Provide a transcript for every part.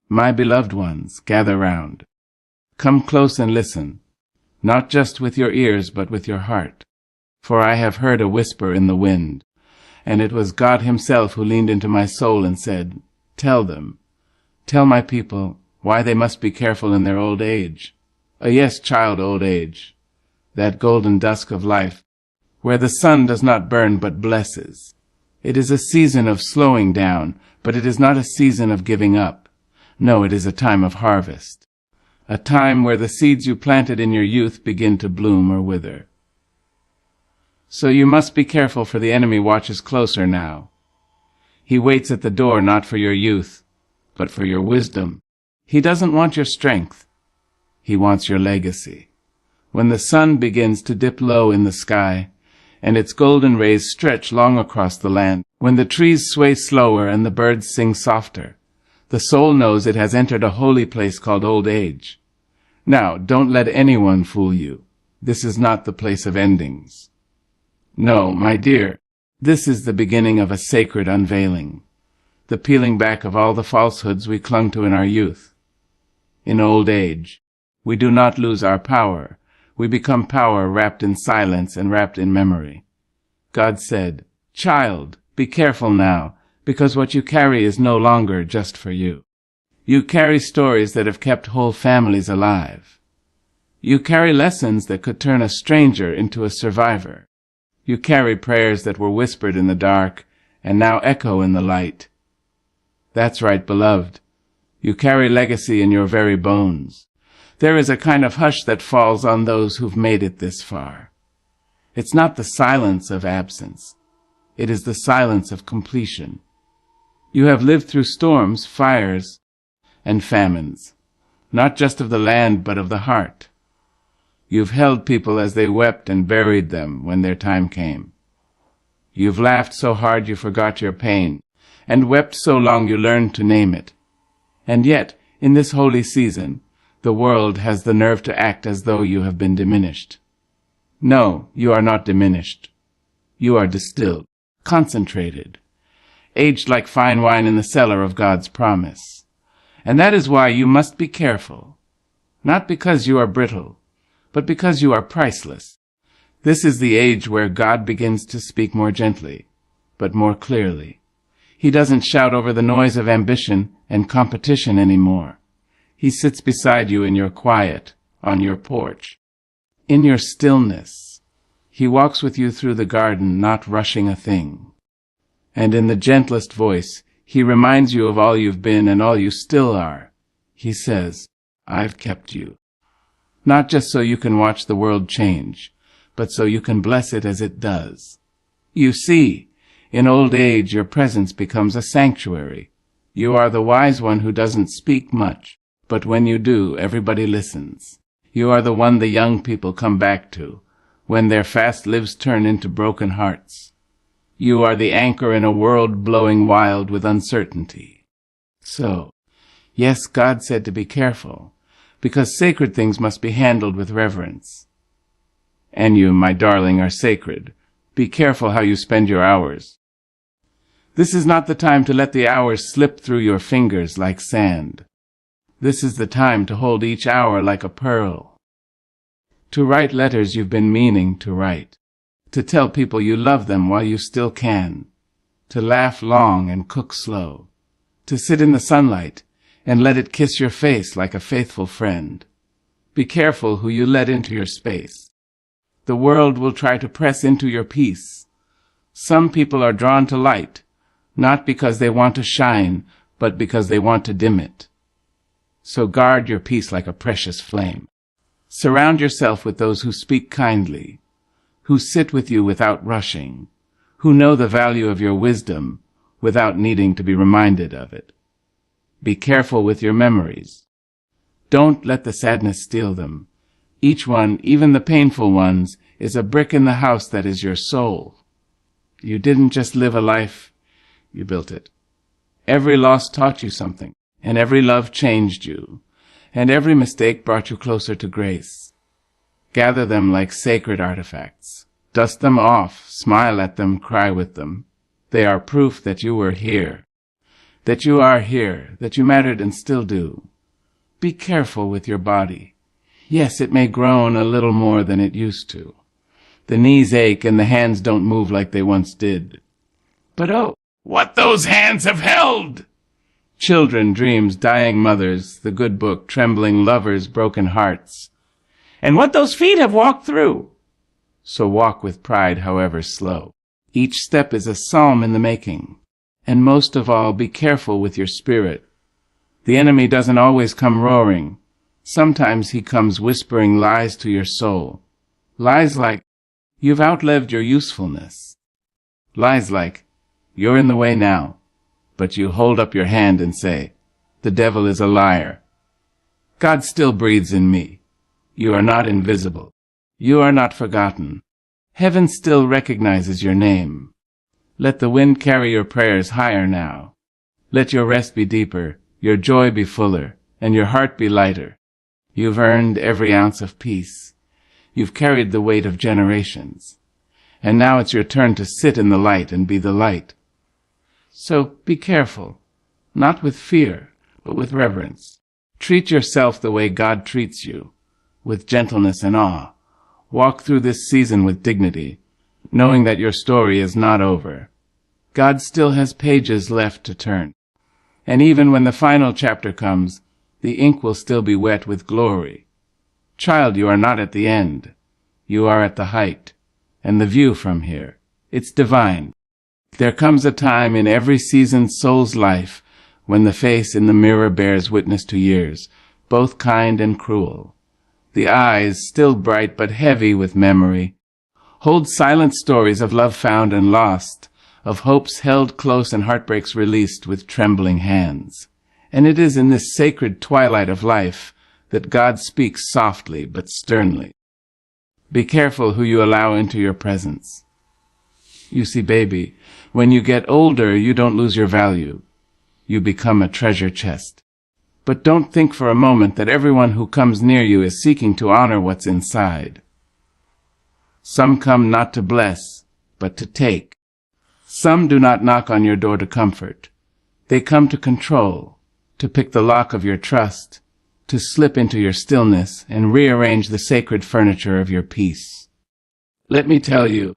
My beloved ones, gather round. Come close and listen, not just with your ears but with your heart. For I have heard a whisper in the wind, and it was God himself who leaned into my soul and said, Tell them, tell my people, why they must be careful in their old age. Yes, child, old age, that golden dusk of life, where the sun does not burn but blesses. It is a season of slowing down, but it is not a season of giving up. No, it is a time of harvest, a time where the seeds you planted in your youth begin to bloom or wither. So you must be careful, for the enemy watches closer now. He waits at the door not for your youth, but for your wisdom. He doesn't want your strength. He wants your legacy. When the sun begins to dip low in the sky, and its golden rays stretch long across the land, when the trees sway slower and the birds sing softer, the soul knows it has entered a holy place called old age. Now, don't let anyone fool you. This is not the place of endings. No, my dear, this is the beginning of a sacred unveiling, the peeling back of all the falsehoods we clung to in our youth. In old age, we do not lose our power. We become power wrapped in silence and wrapped in memory. God said, Child, be careful now, because what you carry is no longer just for you. You carry stories that have kept whole families alive. You carry lessons that could turn a stranger into a survivor. You carry prayers that were whispered in the dark and now echo in the light. That's right, beloved. You carry legacy in your very bones. There is a kind of hush that falls on those who've made it this far. It's not the silence of absence. It is the silence of completion. You have lived through storms, fires, and famines, not just of the land but of the heart. You've held people as they wept and buried them when their time came. You've laughed so hard you forgot your pain, and wept so long you learned to name it. And yet, in this holy season, the world has the nerve to act as though you have been diminished. No, you are not diminished. You are distilled, concentrated, aged like fine wine in the cellar of God's promise. And that is why you must be careful, not because you are brittle, but because you are priceless. This is the age where God begins to speak more gently, but more clearly. He doesn't shout over the noise of ambition and competition anymore. He sits beside you in your quiet, on your porch, in your stillness. He walks with you through the garden, not rushing a thing. And in the gentlest voice, he reminds you of all you've been and all you still are. He says, I've kept you. Not just so you can watch the world change, but so you can bless it as it does. You see, in old age your presence becomes a sanctuary. You are the wise one who doesn't speak much, but when you do, everybody listens. You are the one the young people come back to, when their fast lives turn into broken hearts. You are the anchor in a world blowing wild with uncertainty. So, yes, God said to be careful, because sacred things must be handled with reverence. And you, my darling, are sacred. Be careful how you spend your hours. This is not the time to let the hours slip through your fingers like sand. This is the time to hold each hour like a pearl. To write letters you've been meaning to write. To tell people you love them while you still can. To laugh long and cook slow. To sit in the sunlight and let it kiss your face like a faithful friend. Be careful who you let into your space. The world will try to press into your peace. Some people are drawn to light, not because they want to shine, but because they want to dim it. So guard your peace like a precious flame. Surround yourself with those who speak kindly, who sit with you without rushing, who know the value of your wisdom without needing to be reminded of it. Be careful with your memories. Don't let the sadness steal them. Each one, even the painful ones, is a brick in the house that is your soul. You didn't just live a life, you built it. Every loss taught you something, and every love changed you, and every mistake brought you closer to grace. Gather them like sacred artifacts. Dust them off, smile at them, cry with them. They are proof that you were here. that you are here, that you mattered and still do. Be careful with your body. Yes, it may groan a little more than it used to. The knees ache and the hands don't move like they once did. But oh, what those hands have held! Children, dreams, dying mothers, the good book, trembling lovers, broken hearts. And what those feet have walked through! So walk with pride, however slow. Each step is a psalm in the making. And most of all, be careful with your spirit. The enemy doesn't always come roaring. Sometimes he comes whispering lies to your soul. Lies like, you've outlived your usefulness. Lies like, you're in the way now. But you hold up your hand and say, the devil is a liar. God still breathes in me. You are not invisible. You are not forgotten. Heaven still recognizes your name. Let the wind carry your prayers higher now. Let your rest be deeper, your joy be fuller, and your heart be lighter. You've earned every ounce of peace. You've carried the weight of generations. And now it's your turn to sit in the light and be the light. So be careful, not with fear, but with reverence. Treat yourself the way God treats you, with gentleness and awe. Walk through this season with dignity, knowing that your story is not over. God still has pages left to turn. And even when the final chapter comes, the ink will still be wet with glory. Child, you are not at the end. You are at the height. And the view from here, it's divine. There comes a time in every seasoned soul's life when the face in the mirror bears witness to years, both kind and cruel. The eyes, still bright but heavy with memory, hold silent stories of love found and lost, of hopes held close and heartbreaks released with trembling hands. And it is in this sacred twilight of life that God speaks softly but sternly. Be careful who you allow into your presence. You see, baby, when you get older, you don't lose your value. You become a treasure chest. But don't think for a moment that everyone who comes near you is seeking to honor what's inside. Some come not to bless, but to take. Some do not knock on your door to comfort. They come to control, to pick the lock of your trust, to slip into your stillness and rearrange the sacred furniture of your peace. Let me tell you,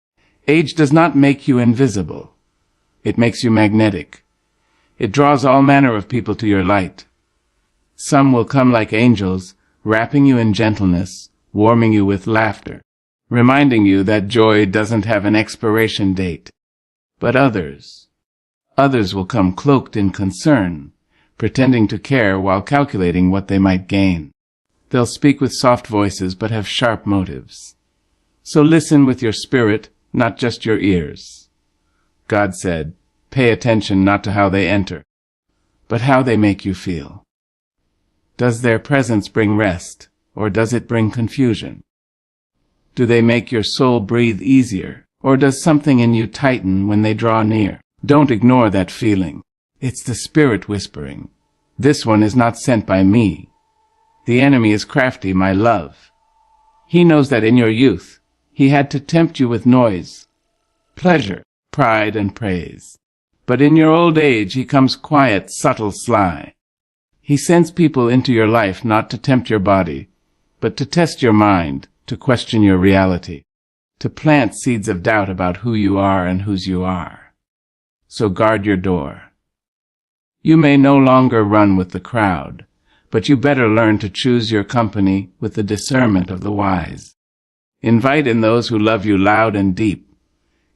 age does not make you invisible. It makes you magnetic. It draws all manner of people to your light. Some will come like angels, wrapping you in gentleness, warming you with laughter, reminding you that joy doesn't have an expiration date. But others will come cloaked in concern, pretending to care while calculating what they might gain. They'll speak with soft voices but have sharp motives. So listen with your spirit, not just your ears. God said, pay attention not to how they enter, but how they make you feel. Does their presence bring rest, or does it bring confusion? Do they make your soul breathe easier, or does something in you tighten when they draw near? Don't ignore that feeling. It's the Spirit whispering. This one is not sent by me. The enemy is crafty, my love. He knows that in your youth, he had to tempt you with noise, pleasure, pride, and praise. But in your old age, he comes quiet, subtle, sly. He sends people into your life not to tempt your body, but to test your mind, to question your reality, to plant seeds of doubt about who you are and whose you are. So guard your door. You may no longer run with the crowd, but you better learn to choose your company with the discernment of the wise. Invite in those who love you loud and deep.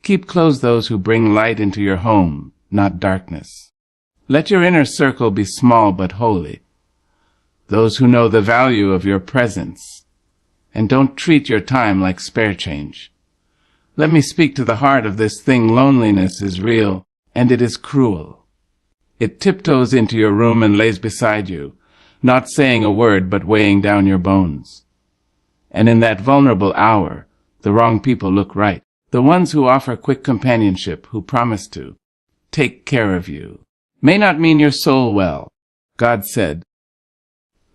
Keep close those who bring light into your home, not darkness. Let your inner circle be small but holy, those who know the value of your presence. And don't treat your time like spare change. Let me speak to the heart of this thing. Loneliness is real, and it is cruel. It tiptoes into your room and lays beside you, not saying a word but weighing down your bones. And in that vulnerable hour, the wrong people look right. The ones who offer quick companionship, who promise to take care of you, may not mean your soul well. God said,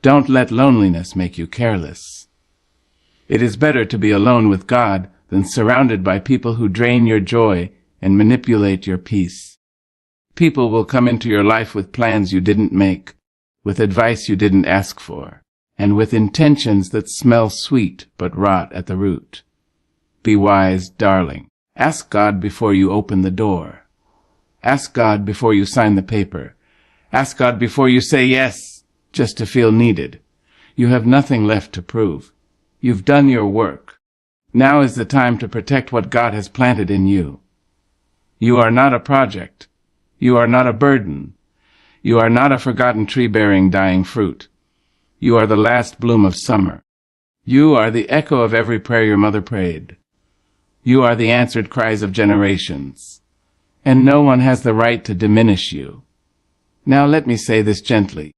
don't let loneliness make you careless. It is better to be alone with God than surrounded by people who drain your joy and manipulate your peace. People will come into your life with plans you didn't make, with advice you didn't ask for, and with intentions that smell sweet but rot at the root. Be wise, darling. Ask God before you open the door. Ask God before you sign the paper. Ask God before you say yes, just to feel needed. You have nothing left to prove. You've done your work. Now is the time to protect what God has planted in you. You are not a project. You are not a burden. You are not a forgotten tree bearing dying fruit. You are the last bloom of summer. You are the echo of every prayer your mother prayed. You are the answered cries of generations. And no one has the right to diminish you. Now let me say this gently.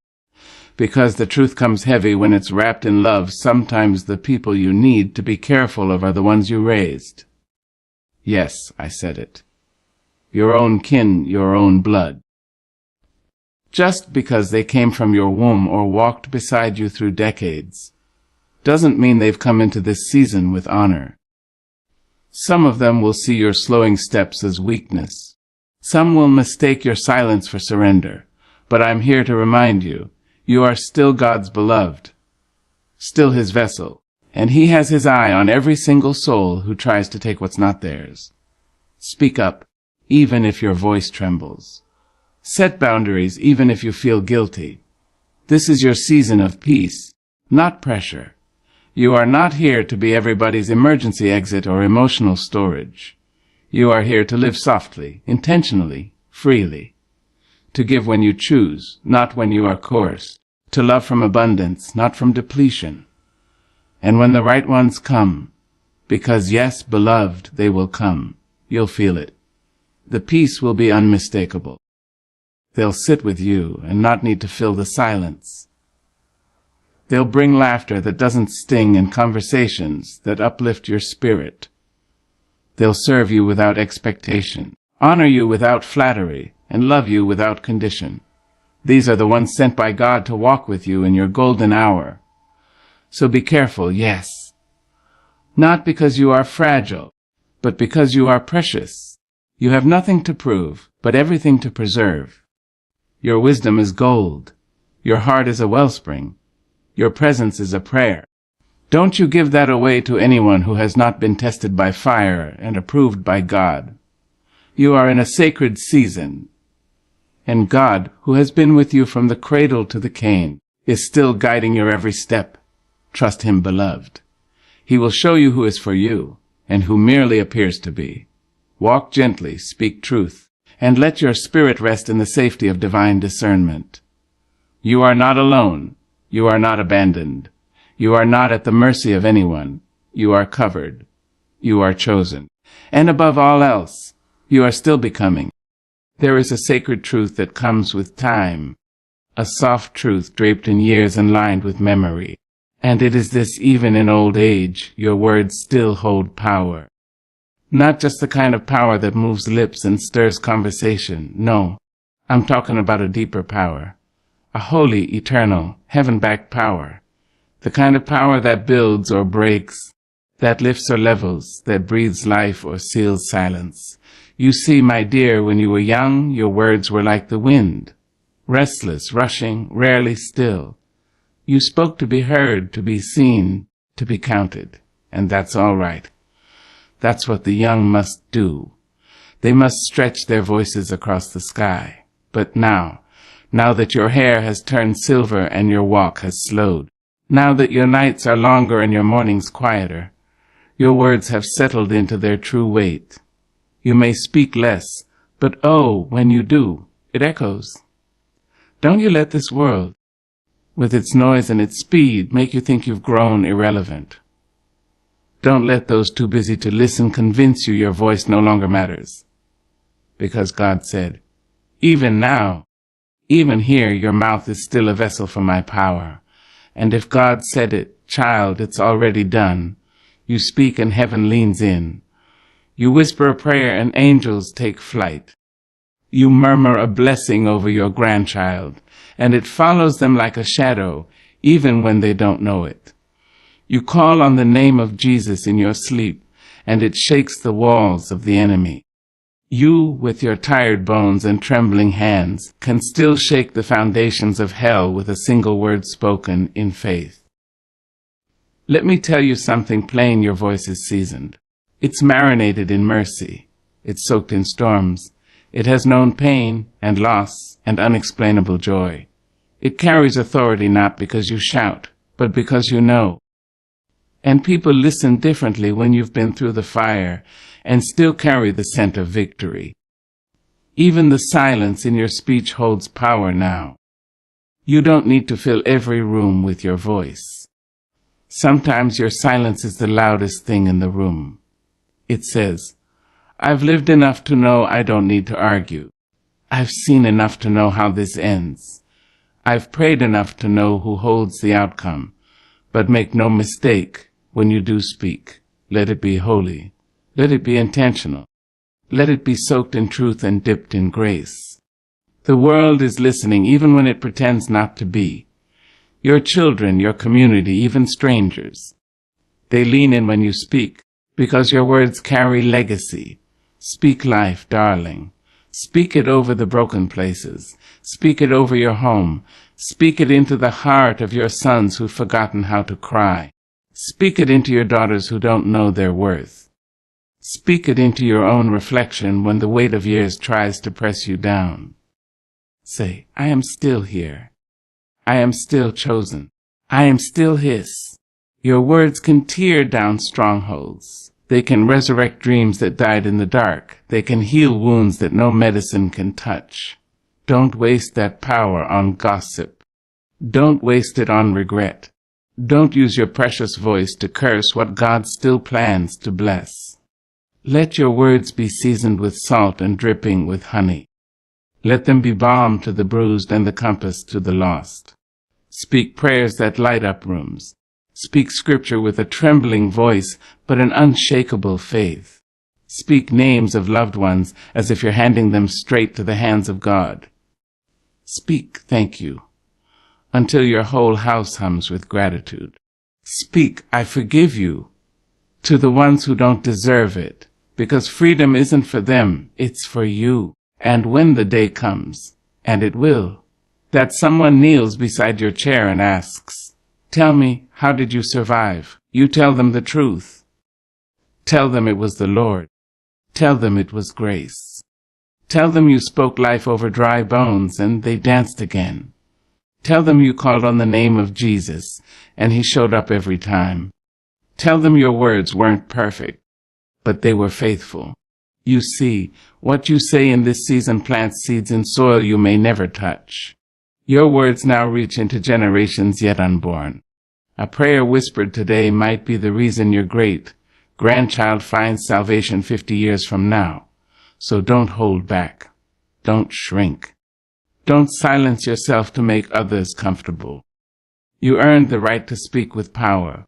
Because the truth comes heavy when it's wrapped in love, sometimes the people you need to be careful of are the ones you raised. Yes, I said it. Your own kin, your own blood. Just because they came from your womb or walked beside you through decades doesn't mean they've come into this season with honor. Some of them will see your slowing steps as weakness. Some will mistake your silence for surrender. But I'm here to remind you, you are still God's beloved, still His vessel, and He has His eye on every single soul who tries to take what's not theirs. Speak up, even if your voice trembles. Set boundaries, even if you feel guilty. This is your season of peace, not pressure. You are not here to be everybody's emergency exit or emotional storage. You are here to live softly, intentionally, freely. To give when you choose, not when you are coerced. To love from abundance, not from depletion. And when the right ones come, because yes, beloved, they will come, you'll feel it. The peace will be unmistakable. They'll sit with you and not need to fill the silence. They'll bring laughter that doesn't sting and conversations that uplift your spirit. They'll serve you without expectation, honor you without flattery, and love you without condition. These are the ones sent by God to walk with you in your golden hour. So be careful, yes. Not because you are fragile, but because you are precious. You have nothing to prove, but everything to preserve. Your wisdom is gold. Your heart is a wellspring. Your presence is a prayer. Don't you give that away to anyone who has not been tested by fire and approved by God. You are in a sacred season, and God, who has been with you from the cradle to the cane, is still guiding your every step. Trust Him, beloved. He will show you who is for you, and who merely appears to be. Walk gently, speak truth, and let your spirit rest in the safety of divine discernment. You are not alone. You are not abandoned. You are not at the mercy of anyone. You are covered. You are chosen. And above all else, you are still becoming. There is a sacred truth that comes with time, a soft truth draped in years and lined with memory. And it is this: even in old age, your words still hold power. Not just the kind of power that moves lips and stirs conversation. No, I'm talking about a deeper power. A holy, eternal, heaven-backed power. The kind of power that builds or breaks, that lifts or levels, that breathes life or seals silence. You see, my dear, when you were young, your words were like the wind, restless, rushing, rarely still. You spoke to be heard, to be seen, to be counted. And that's all right. That's what the young must do. They must stretch their voices across the sky. But now that your hair has turned silver and your walk has slowed, now that your nights are longer and your mornings quieter, your words have settled into their true weight. You may speak less, but oh, when you do, it echoes. Don't you let this world, with its noise and its speed, make you think you've grown irrelevant. Don't let those too busy to listen convince you your voice no longer matters. Because God said, even now, even here, your mouth is still a vessel for my power. And if God said it, child, it's already done. You speak and heaven leans in. You whisper a prayer and angels take flight. You murmur a blessing over your grandchild, and it follows them like a shadow, even when they don't know it. You call on the name of Jesus in your sleep, and it shakes the walls of the enemy. You, with your tired bones and trembling hands, can still shake the foundations of hell with a single word spoken in faith. Let me tell you something plain: your voice is seasoned. It's marinated in mercy. It's soaked in storms. It has known pain and loss and unexplainable joy. It carries authority not because you shout, but because you know. And people listen differently when you've been through the fire and still carry the scent of victory. Even the silence in your speech holds power now. You don't need to fill every room with your voice. Sometimes your silence is the loudest thing in the room. It says, "I've lived enough to know I don't need to argue. I've seen enough to know how this ends. I've prayed enough to know who holds the outcome. But make no mistake, when you do speak, let it be holy. Let it be intentional. Let it be soaked in truth and dipped in grace. The world is listening even when it pretends not to be. Your children, your community, even strangers. They lean in when you speak, because your words carry legacy. Speak life, darling. Speak it over the broken places. Speak it over your home. Speak it into the heart of your sons who've forgotten how to cry. Speak it into your daughters who don't know their worth. Speak it into your own reflection when the weight of years tries to press you down. Say, I am still here. I am still chosen. I am still His. Your words can tear down strongholds. They can resurrect dreams that died in the dark. They can heal wounds that no medicine can touch. Don't waste that power on gossip. Don't waste it on regret. Don't use your precious voice to curse what God still plans to bless. Let your words be seasoned with salt and dripping with honey. Let them be balm to the bruised and the compass to the lost. Speak prayers that light up rooms. Speak scripture with a trembling voice, but an unshakable faith. Speak names of loved ones as if you're handing them straight to the hands of God. Speak thank you, until your whole house hums with gratitude. Speak I forgive you, to the ones who don't deserve it, because freedom isn't for them, it's for you. And when the day comes, and it will, that someone kneels beside your chair and asks, "Tell me, how did you survive?" You tell them the truth. Tell them it was the Lord. Tell them it was grace. Tell them you spoke life over dry bones and they danced again. Tell them you called on the name of Jesus and He showed up every time. Tell them your words weren't perfect, but they were faithful. You see, what you say in this season plants seeds in soil you may never touch. Your words now reach into generations yet unborn. A prayer whispered today might be the reason your great-grandchild finds salvation 50 years from now. So don't hold back. Don't shrink. Don't silence yourself to make others comfortable. You earned the right to speak with power.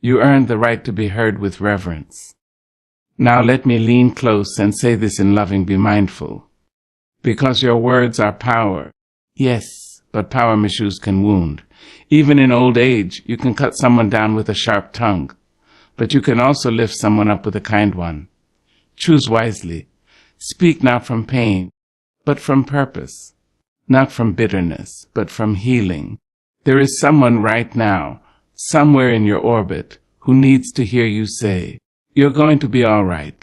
You earned the right to be heard with reverence. Now let me lean close and say this in loving be mindful. Because your words are power. Yes, but power misuse can wound. Even in old age, you can cut someone down with a sharp tongue. But you can also lift someone up with a kind one. Choose wisely. Speak not from pain, but from purpose. Not from bitterness, but from healing. There is someone right now, somewhere in your orbit, who needs to hear you say, "You're going to be all right."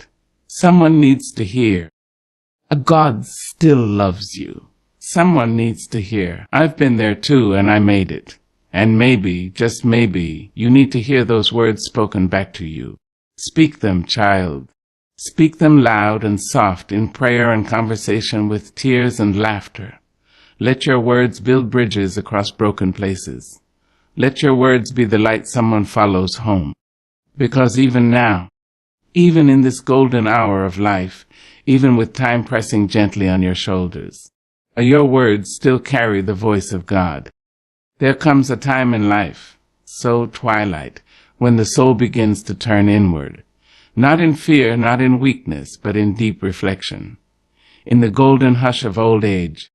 Someone needs to hear, "A God still loves you." Someone needs to hear, "I've been there too and I made it." And maybe, just maybe, you need to hear those words spoken back to you. Speak them, child. Speak them loud and soft in prayer and conversation with tears and laughter. Let your words build bridges across broken places. Let your words be the light someone follows home. Because even now, even in this golden hour of life, even with time pressing gently on your shoulders, your words still carry the voice of God. There comes a time in life, so twilight, when the soul begins to turn inward, not in fear, not in weakness, but in deep reflection. In the golden hush of old age,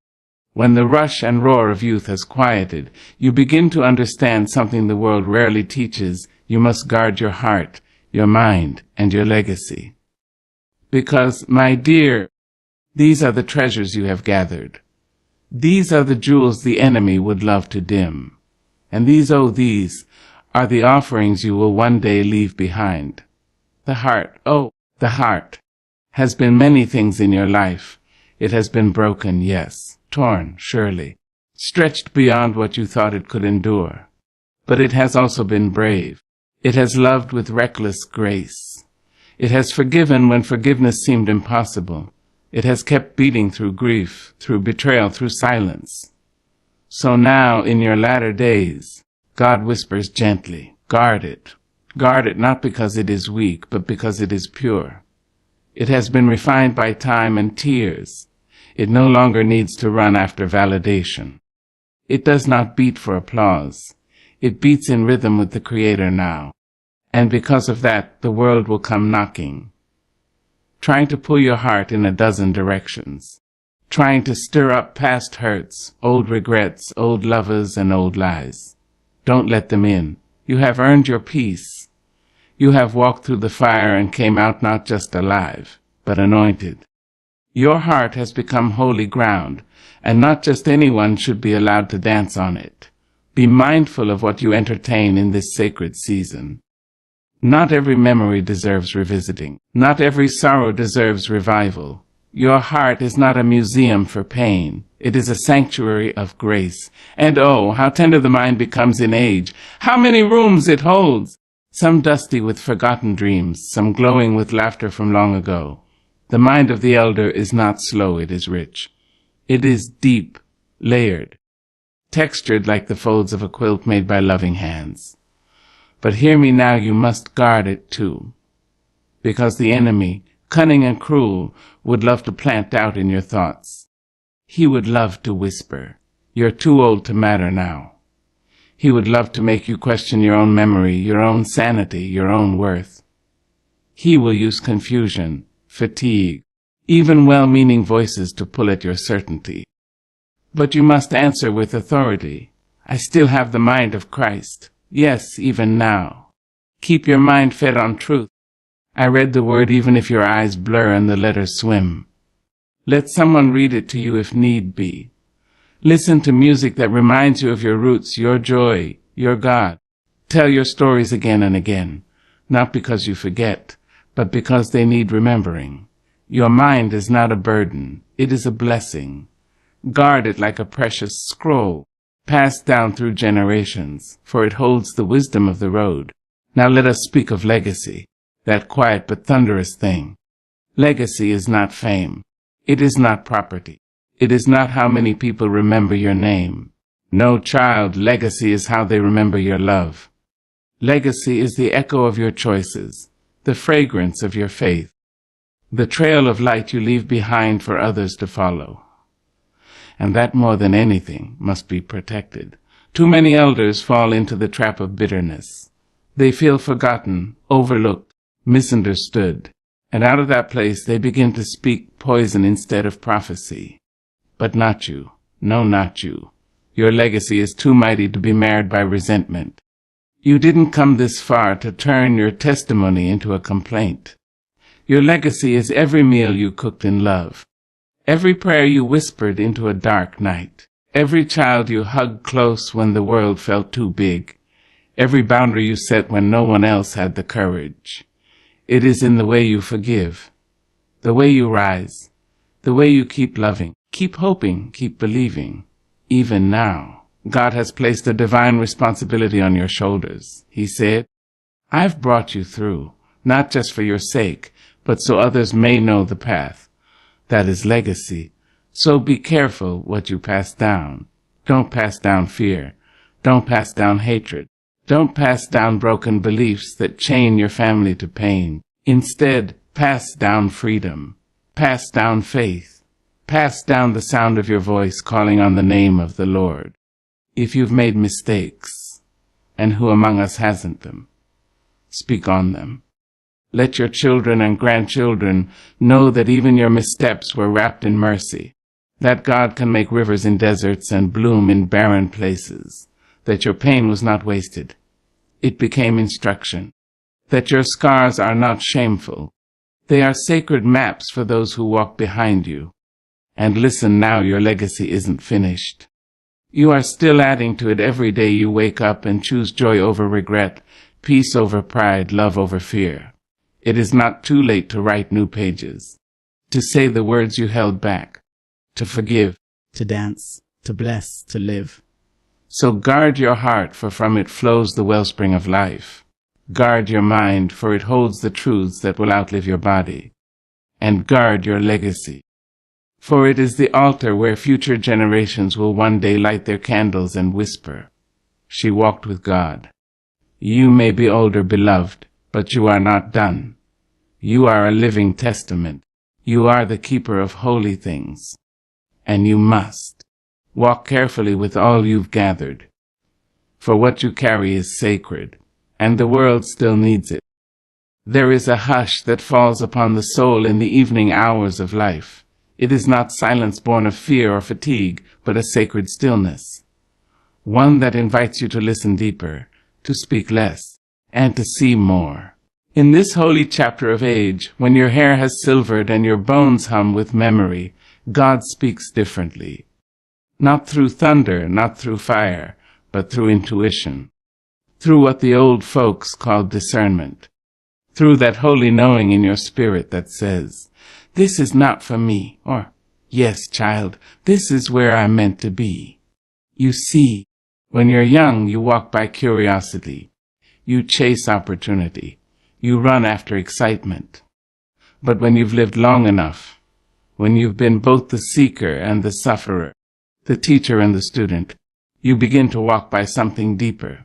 when the rush and roar of youth has quieted, you begin to understand something the world rarely teaches. You must guard your heart, your mind, and your legacy. Because, my dear, These are the treasures you have gathered. These are the jewels the enemy would love to dim. And these are the offerings you will one day leave behind. The heart, the heart, has been many things in your life. It has been broken, yes, torn, surely, stretched beyond what you thought it could endure. But it has also been brave. It has loved with reckless grace. It has forgiven when forgiveness seemed impossible. It has kept beating through grief, through betrayal, through silence. So now, in your latter days, God whispers gently, guard it. Guard it not because it is weak, but because it is pure. It has been refined by time and tears. It no longer needs to run after validation. It does not beat for applause. It beats in rhythm with the Creator now. And because of that, the world will come knocking, trying to pull your heart in a dozen directions, trying to stir up past hurts, old regrets, old lovers, and old lies. Don't let them in. You have earned your peace. You have walked through the fire and came out not just alive, but anointed. Your heart has become holy ground, and not just anyone should be allowed to dance on it. Be mindful of what you entertain in this sacred season. Not every memory deserves revisiting. Not every sorrow deserves revival. Your heart is not a museum for pain. It is a sanctuary of grace. And oh, how tender the mind becomes in age. How many rooms it holds! Some dusty with forgotten dreams, some glowing with laughter from long ago. The mind of the elder is not slow, it is rich. It is deep, layered, textured like the folds of a quilt made by loving hands. But hear me now, you must guard it too, because the enemy, cunning and cruel, would love to plant doubt in your thoughts. He would love to whisper, "You're too old to matter now." He would love to make you question your own memory, your own sanity, your own worth. He will use confusion, fatigue, even well-meaning voices to pull at your certainty. But you must answer with authority. I still have the mind of Christ. Yes, even now. Keep your mind fed on truth. I read the word even if your eyes blur and the letters swim. Let someone read it to you if need be. Listen to music that reminds you of your roots, your joy, your God. Tell your stories again and again, not because you forget, but because they need remembering. Your mind is not a burden. It is a blessing. Guard it like a precious scroll, passed down through generations, for it holds the wisdom of the road. Now let us speak of legacy, that quiet but thunderous thing. Legacy is not fame. It is not property. It is not how many people remember your name. No, child, legacy is how they remember your love. Legacy is the echo of your choices, the fragrance of your faith, the trail of light you leave behind for others to follow. And that more than anything must be protected. Too many elders fall into the trap of bitterness. They feel forgotten, overlooked, misunderstood, and out of that place they begin to speak poison instead of prophecy. But not you. No, not you. Your legacy is too mighty to be marred by resentment. You didn't come this far to turn your testimony into a complaint. Your legacy is every meal you cooked in love, every prayer you whispered into a dark night, every child you hugged close when the world felt too big, every boundary you set when no one else had the courage. It is in the way you forgive, the way you rise, the way you keep loving, keep hoping, keep believing. Even now, God has placed a divine responsibility on your shoulders. He said, I've brought you through, not just for your sake, but so others may know the path. That is legacy. So be careful what you pass down. Don't pass down fear. Don't pass down hatred. Don't pass down broken beliefs that chain your family to pain. Instead, pass down freedom. Pass down faith. Pass down the sound of your voice calling on the name of the Lord. If you've made mistakes, and who among us hasn't them, speak on them. Let your children and grandchildren know that even your missteps were wrapped in mercy, that God can make rivers in deserts and bloom in barren places, that your pain was not wasted. It became instruction, that your scars are not shameful. They are sacred maps for those who walk behind you. And listen now, your legacy isn't finished. You are still adding to it every day you wake up and choose joy over regret, peace over pride, love over fear. It is not too late to write new pages, to say the words you held back, to forgive, to dance, to bless, to live. So guard your heart, for from it flows the wellspring of life. Guard your mind, for it holds the truths that will outlive your body. And guard your legacy, for it is the altar where future generations will one day light their candles and whisper, "She walked with God." You may be older, beloved, but you are not done. You are a living testament. You are the keeper of holy things. And you must walk carefully with all you've gathered, for what you carry is sacred, and the world still needs it. There is a hush that falls upon the soul in the evening hours of life. It is not silence born of fear or fatigue, but a sacred stillness, one that invites you to listen deeper, to speak less, and to see more. In this holy chapter of age, when your hair has silvered and your bones hum with memory, God speaks differently. Not through thunder, not through fire, but through intuition, through what the old folks called discernment, through that holy knowing in your spirit that says, "This is not for me," or, "Yes, child, this is where I'm meant to be." You see, when you're young, you walk by curiosity. You chase opportunity. You run after excitement. But when you've lived long enough, when you've been both the seeker and the sufferer, the teacher and the student, you begin to walk by something deeper.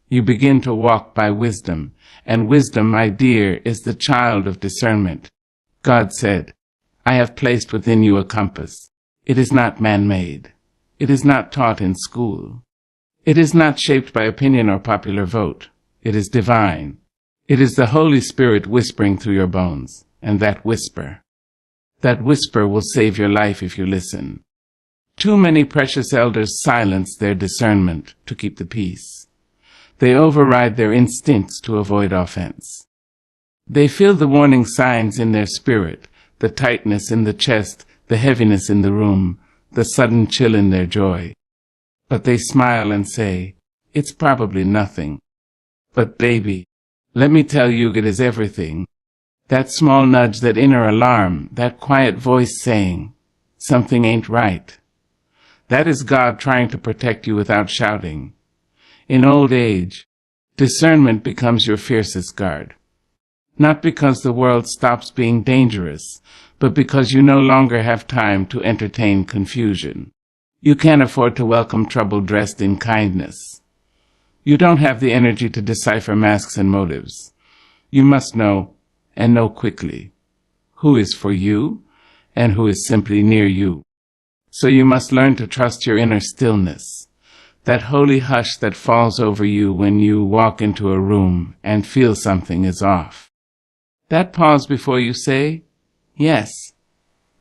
You begin to walk by wisdom, and wisdom, my dear, is the child of discernment. God said, "I have placed within you a compass." It is not man-made. It is not taught in school. It is not shaped by opinion or popular vote. It is divine. It is the Holy Spirit whispering through your bones, and that whisper will save your life if you listen. Too many precious elders silence their discernment to keep the peace. They override their instincts to avoid offense. They feel the warning signs in their spirit, the tightness in the chest, the heaviness in the room, the sudden chill in their joy. But they smile and say, "It's probably nothing." But baby, let me tell you, it is everything. That small nudge, that inner alarm, that quiet voice saying, "Something ain't right." That is God trying to protect you without shouting. In old age, discernment becomes your fiercest guard. Not because the world stops being dangerous, but because you no longer have time to entertain confusion. You can't afford to welcome trouble dressed in kindness. You don't have the energy to decipher masks and motives. You must know, and know quickly, who is for you and who is simply near you. So you must learn to trust your inner stillness, that holy hush that falls over you when you walk into a room and feel something is off. That pause before you say yes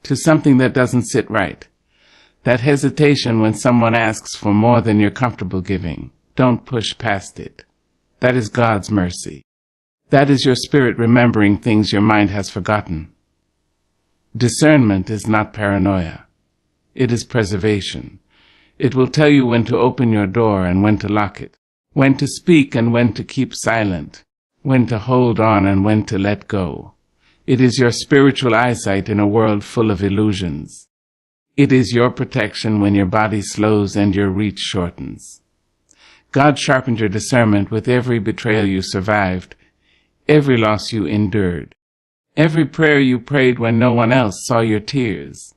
to something that doesn't sit right. That hesitation when someone asks for more than you're comfortable giving. Don't push past it. That is God's mercy. That is your spirit remembering things your mind has forgotten. Discernment is not paranoia. It is preservation. It will tell you when to open your door and when to lock it, when to speak and when to keep silent, when to hold on and when to let go. It is your spiritual eyesight in a world full of illusions. It is your protection when your body slows and your reach shortens. God sharpened your discernment with every betrayal you survived, every loss you endured, every prayer you prayed when no one else saw your tears.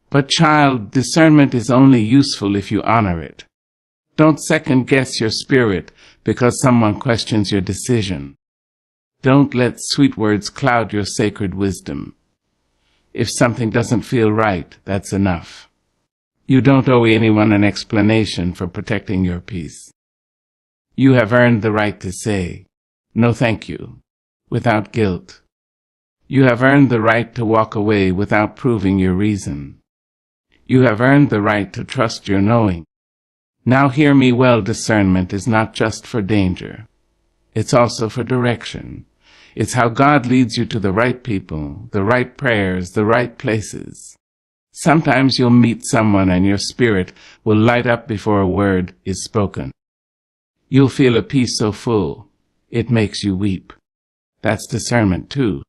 But child, discernment is only useful if you honor it. Don't second-guess your spirit because someone questions your decision. Don't let sweet words cloud your sacred wisdom. If something doesn't feel right, that's enough. You don't owe anyone an explanation for protecting your peace. You have earned the right to say, "No thank you," without guilt. You have earned the right to walk away without proving your reason. You have earned the right to trust your knowing. Now hear me well, discernment is not just for danger. It's also for direction. It's how God leads you to the right people, the right prayers, the right places. Sometimes you'll meet someone and your spirit will light up before a word is spoken. You'll feel a peace so full, it makes you weep. That's discernment too.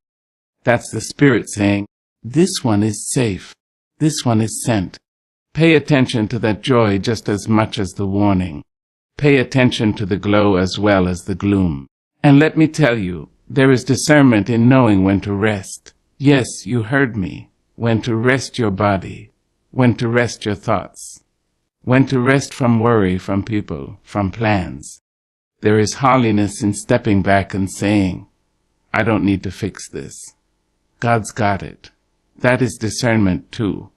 That's the Spirit saying, this one is safe. This one is sent. Pay attention to that joy just as much as the warning. Pay attention to the glow as well as the gloom. And let me tell you, there is discernment in knowing when to rest. Yes, you heard me. When to rest your body. When to rest your thoughts. When to rest from worry, from people, from plans. There is holiness in stepping back and saying, I don't need to fix this. God's got it. That is discernment too.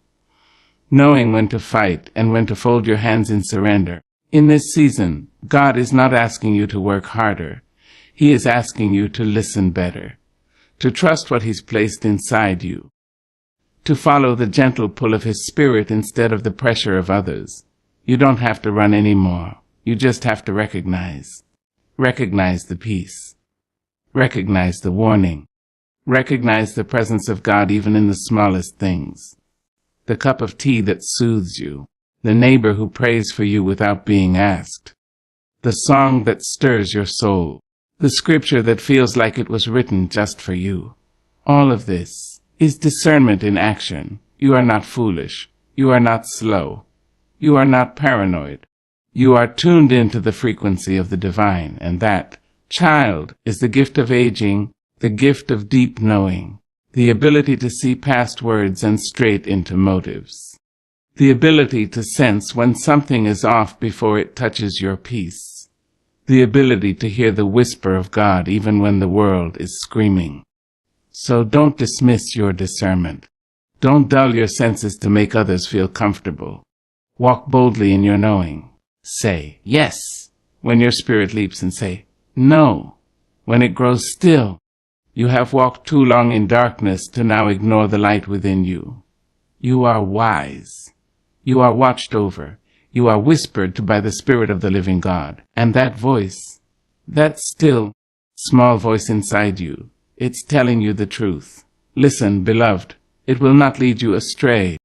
Knowing when to fight and when to fold your hands in surrender. In this season, God is not asking you to work harder. He is asking you to listen better, to trust what He's placed inside you, to follow the gentle pull of His Spirit instead of the pressure of others. You don't have to run anymore. You just have to recognize. Recognize the peace. Recognize the warning. Recognize the presence of God even in the smallest things. The cup of tea that soothes you. The neighbor who prays for you without being asked. The song that stirs your soul. The scripture that feels like it was written just for you. All of this is discernment in action. You are not foolish. You are not slow. You are not paranoid. You are tuned into the frequency of the divine, and that, child, is the gift of aging, the gift of deep knowing, the ability to see past words and straight into motives, the ability to sense when something is off before it touches your peace, the ability to hear the whisper of God even when the world is screaming. So don't dismiss your discernment. Don't dull your senses to make others feel comfortable. Walk boldly in your knowing. Say yes when your spirit leaps, and say no when it grows still. You have walked too long in darkness to now ignore the light within you. You are wise. You are watched over. You are whispered to by the Spirit of the living God. And that voice, that still, small voice inside you, it's telling you the truth. Listen, beloved, it will not lead you astray.